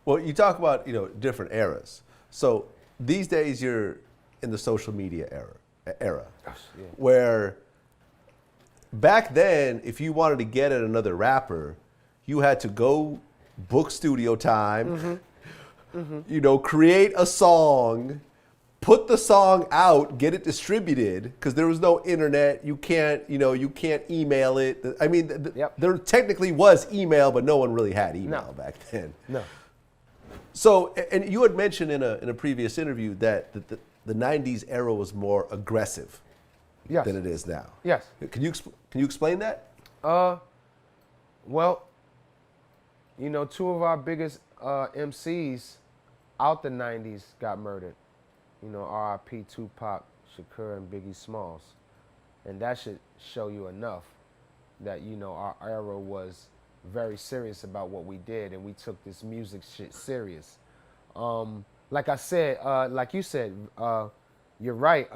Well, you talk about, different eras. So these days you're in the social media era where back then, if you wanted to get at another rapper, you had to go book studio time, create a song, put the song out, get it distributed, because there was no internet. You can't email it. I mean, there technically was email, but no one really had email back then. No. So, and you had mentioned in a previous interview that the 90s era was more aggressive than it is now. Yes. Can you explain that? Well, two of our biggest MCs out the 90s got murdered. R.I.P. Tupac, Shakur, and Biggie Smalls. And that should show you enough that, our era was very serious about what we did, and we took this music shit serious. Like I said, like you said, you're right.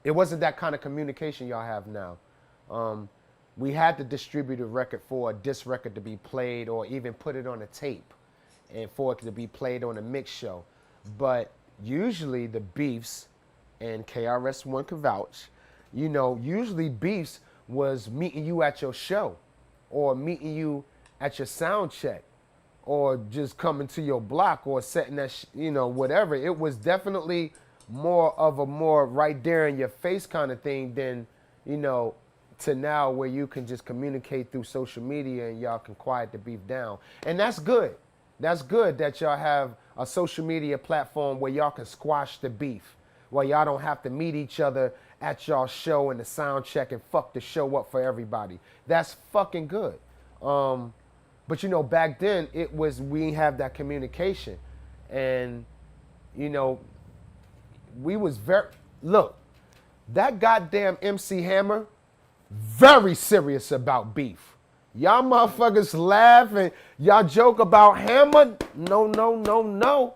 It wasn't that kind of communication y'all have now. We had to distribute a record for a disc record to be played, or even put it on a tape and for it to be played on a mix show. But usually the beefs, and KRS-One can vouch, usually beefs was meeting you at your show, or meeting you at your sound check, or just coming to your block, or setting that, whatever. It was definitely more of a more right there in your face kind of thing than, to now where you can just communicate through social media and y'all can quiet the beef down. And that's good. That's good that y'all have a social media platform where y'all can squash the beef, where y'all don't have to meet each other at y'all show and the sound check and fuck the show up for everybody. That's fucking good. But back then we didn't have that communication. And, we was look, that goddamn MC Hammer, very serious about beef. Y'all motherfuckers laugh and y'all joke about Hammer. No.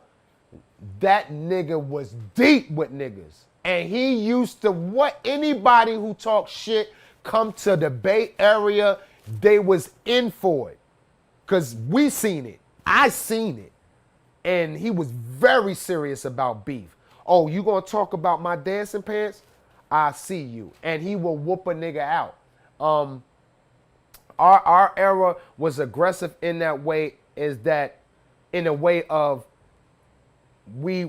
That nigga was deep with niggas. And he used to, anybody who talked shit come to the Bay Area, they was in for it. Cause we seen it. I seen it. And he was very serious about beef. Oh, you gonna talk about my dancing pants? I see you. And he will whoop a nigga out. Our era was aggressive in that way, is that in a way of we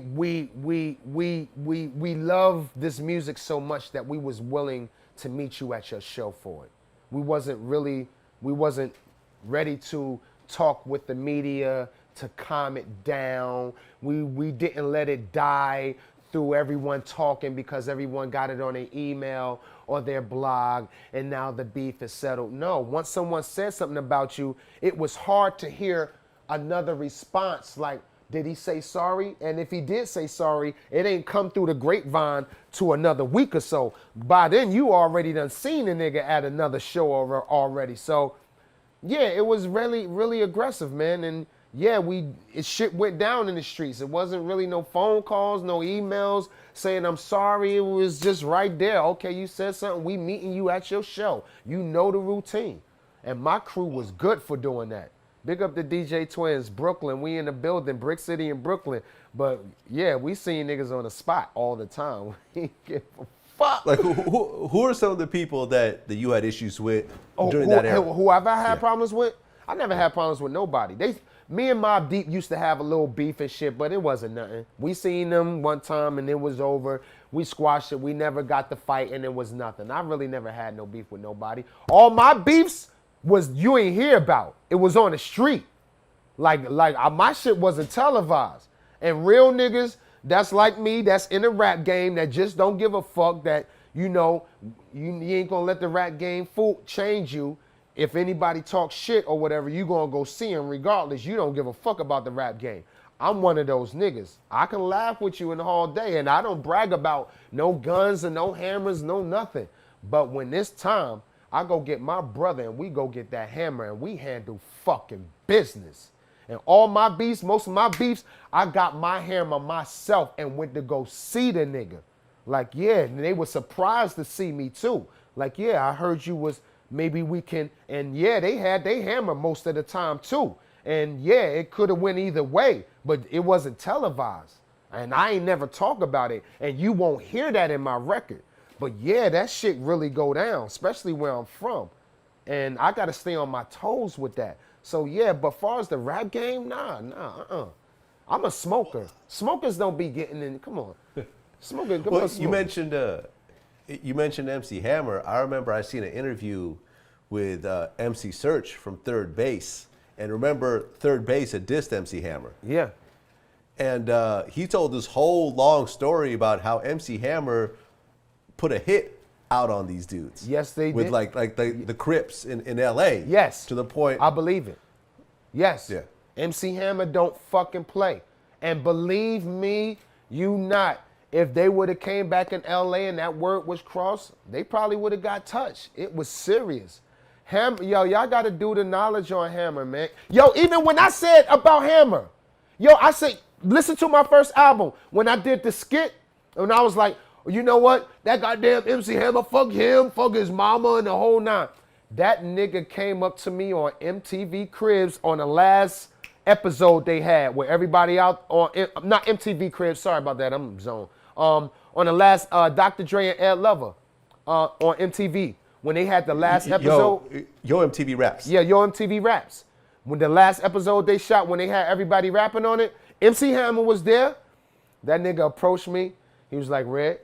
love this music so much that we was willing to meet you at your show for it. We wasn't ready to talk with the media, to calm it down. We didn't let it die through everyone talking because everyone got it on their email or their blog, and now the beef is settled. No, once someone said something about you, it was hard to hear another response like, did he say sorry? And if he did say sorry, it ain't come through the grapevine to another week or so. By then, you already done seen a nigga at another show already. So, yeah, it was really, really aggressive, man. And yeah, shit went down in the streets. It wasn't really no phone calls, no emails saying I'm sorry. It was just right there. Okay, you said something. We meeting you at your show. You know the routine. And my crew was good for doing that. Big up the DJ Twins, Brooklyn. We in the building, Brick City in Brooklyn. But yeah, we seen niggas on the spot all the time. We ain't give a fuck. Like who are some of the people that you had issues with during that era? Who have I had problems with? I never had problems with nobody. Me and Mobb Deep used to have a little beef and shit, but it wasn't nothing. We seen them one time and it was over. We squashed it. We never got the fight and it was nothing. I really never had no beef with nobody. All my beefs was you ain't hear about. It was on the street. Like my shit wasn't televised. And real niggas that's like me, that's in the rap game, that just don't give a fuck, that you ain't gonna let the rap game change you. If anybody talks shit or whatever, you gonna go see them regardless. You don't give a fuck about the rap game. I'm one of those niggas. I can laugh with you in the whole day, and I don't brag about no guns and no hammers, no nothing. But when it's time, I go get my brother and we go get that hammer and we handle fucking business. And all my beefs, most of my beefs, I got my hammer myself and went to go see the nigga. Like, yeah, and they were surprised to see me too. Like, yeah, I heard you was, maybe we can, and yeah, they had they hammer most of the time too. And yeah, it could have went either way, but it wasn't televised. And I ain't never talk about it, and you won't hear that in my record. But yeah, that shit really go down, especially where I'm from. And I got to stay on my toes with that. So yeah, but far as the rap game, I'm a smoker. Smokers don't be getting in. Come on. Smoker, come well, on, smoke. you mentioned MC Hammer. I remember I seen an interview with MC Search from Third Base. And remember, Third Base had dissed MC Hammer. Yeah. And he told this whole long story about how MC Hammer put a hit out on these dudes. Yes, they with did. Like the Crips in L.A. Yes. To the point. I believe it. Yes. Yeah. MC Hammer don't fucking play. And believe me, you not. If they would have came back in L.A. and that word was crossed, they probably would have got touched. It was serious. Hammer, yo, y'all got to do the knowledge on Hammer, man. Yo, even when I said about Hammer, yo, I said, listen to my first album. When I did the skit, and I was like, you know what? That goddamn MC Hammer, fuck him, fuck his mama, and the whole nine. That nigga came up to me on MTV Cribs on the last episode they had where everybody out on, not MTV Cribs, sorry about that, I'm zoned. On the last Dr. Dre and Ed Lover on MTV. When they had the last episode. Yo MTV Raps. Yeah, Yo MTV Raps. When the last episode they shot, when they had everybody rapping on it, MC Hammer was there. That nigga approached me. He was like, Red,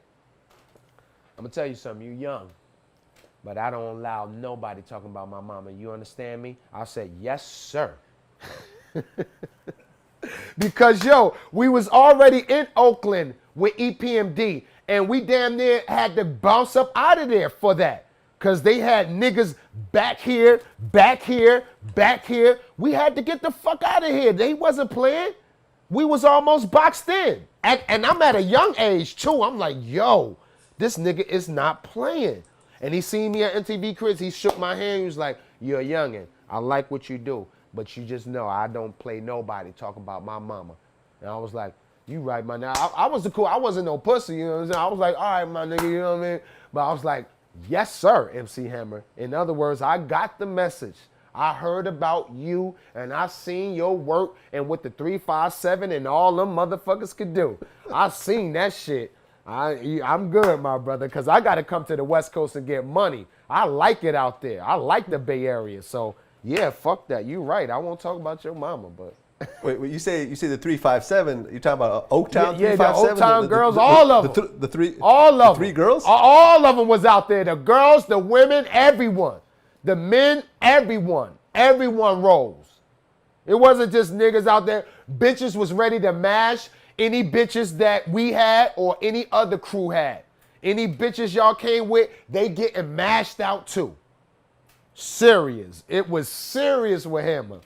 I'm going to tell you something. You young, but I don't allow nobody talking about my mama. You understand me? I said, yes, sir. Because, yo, we was already in Oakland with EPMD, and we damn near had to bounce up out of there for that. Because they had niggas back here, back here, back here. We had to get the fuck out of here. They wasn't playing. We was almost boxed in. And I'm at a young age, too. I'm like, yo, this nigga is not playing. And he seen me at MTV Cribs. He shook my hand. He was like, you're a youngin'. I like what you do. But you just know I don't play nobody talking about my mama. And I was like, you right, man. Now, I was the cool. I wasn't no pussy, you know what I'm saying? I was like, all right, my nigga, you know what I mean? But I was like, yes, sir, MC Hammer. In other words, I got the message. I heard about you, and I seen your work and what the 357 and all them motherfuckers could do. I seen that shit. I'm good, my brother, because I got to come to the West Coast and get money. I like it out there. I like the Bay Area. So, yeah, fuck that. You right. I won't talk about your mama, but... Wait, you say the 357? You talking about Oaktown 357? Yeah, the Oaktown girls, all of them. The three, all of the three them. girls? All of them was out there. The girls, the women, everyone. The men, everyone. Everyone rolls. It wasn't just niggas out there. Bitches was ready to mash any bitches that we had or any other crew had. Any bitches y'all came with, they getting mashed out too. Serious. It was serious with Hammer.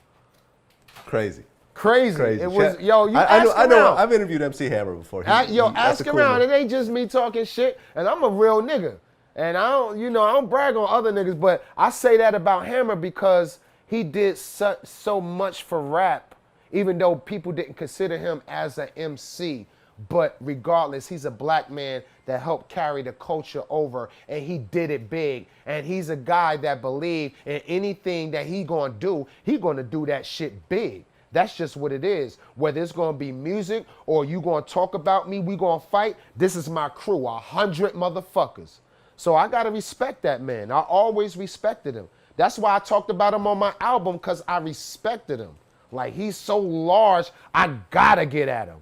Crazy. It was, yo, you I ask around. know. I've interviewed MC Hammer before. Ask around. It ain't just me talking shit. And I'm a real nigga. And I don't brag on other niggas, but I say that about Hammer because he did so much for rap, even though people didn't consider him as an MC. But regardless, he's a black man that helped carry the culture over, and he did it big. And he's a guy that believed in anything that he gonna do that shit big. That's just what it is. Whether it's gonna be music or you gonna talk about me, we gonna fight. This is my crew, 100 motherfuckers. So I gotta respect that man. I always respected him. That's why I talked about him on my album, because I respected him. Like, he's so large, I gotta get at him.